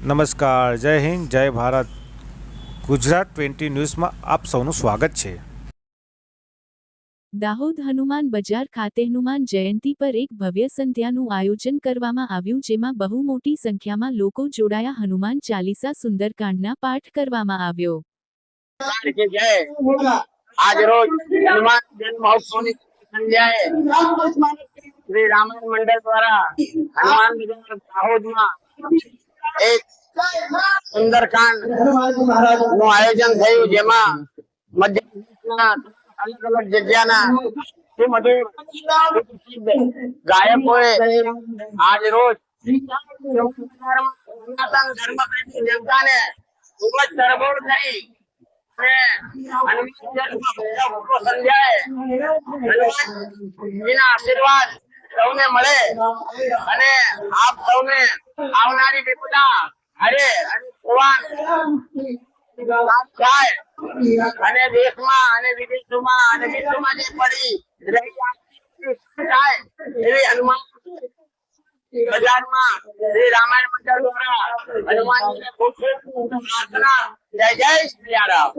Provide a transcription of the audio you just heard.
નમસ્કાર, જય હિન્દ, જય ભારત. ગુજરાત 20 ન્યૂઝમાં આપ સૌનું સ્વાગત છે. દાહોદ હનુમાન બજાર ખાતે હનુમાન જયંતી પર એક ભવ્ય સંધ્યાનું આયોજન કરવામાં આવ્યું, જેમાં બહુ મોટી સંખ્યામાં લોકો જોડાયા. હનુમાન ચાલીસા સુંદરકાંડના પાઠ કરવામાં આવ્યો. આજ રોજ હનુમાન જન્મ મહોત્સવની સંધ્યાએ શ્રી રામાયણ મંડળ દ્વારા હનુમાન બજાર દાહોદમાં એક સુંદરકાંડ નું આયોજન થયું, જેમાં મધ્યપ્રદેશના અલગ અલગ જગ્યાના સુમધુર ગાયકોએ આજ રોજ સનાતન ધર્મપ્રેમી જનતાને ખૂબ જ તરબોળ કરી આશીર્વાદ સૌને મળે અને આપ સૌને આવનારી વિપદા હરે અને દેશમાં અને વિદેશોમાં અને વિશ્વમાં જે પડી રહી થાય એવી હનુમાન બજારમાં શ્રી રામાયણ મંડળ દ્વારા હનુમાનજીને ખૂબ ખૂબ પ્રાર્થના. જય જય શ્રી રામ.